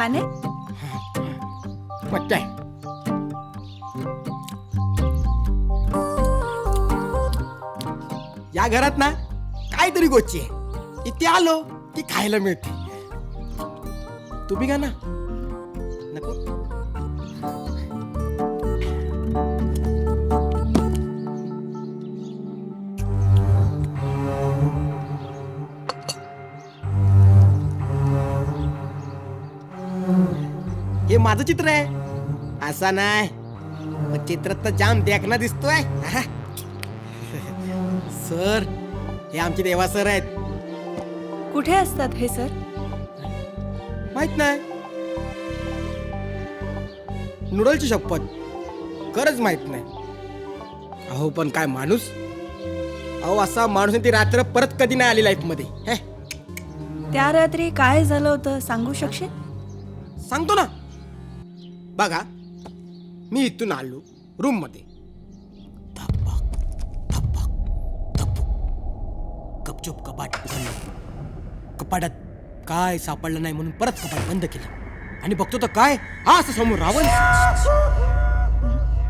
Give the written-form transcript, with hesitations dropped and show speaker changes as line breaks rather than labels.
छान आहे.
मज्जा आहे. या घरात ना काहीतरी गोष्टी आहे. इथे आलो की खायला मिळते. तुम्ही का ना नको. हे माझं चित्र आहे असा नाही. मग चित्रात तर जाम देखना दिसतोय. सर हे आमचे देवा सर आहेत.
कुठे असतात हे सर?
माहित नाही. नूडलची शपथ खरंच माहित नाही. अहो पण काय माणूस. अहो असा माणूस ती रात्र परत कधी नाही आली लाईफ मध्ये. हे
त्या रात्री काय झालं होतं सांगू शकशील?
सांगतो ना. बघा मी इथून आलो रूम मध्ये. धपक धपक धपक. गपचूप कपाट उघडलं. कपाटात काय सापडलं नाही म्हणून परत कपाट बंद केलं आणि बघतो तर काय हा असं समोर रावण.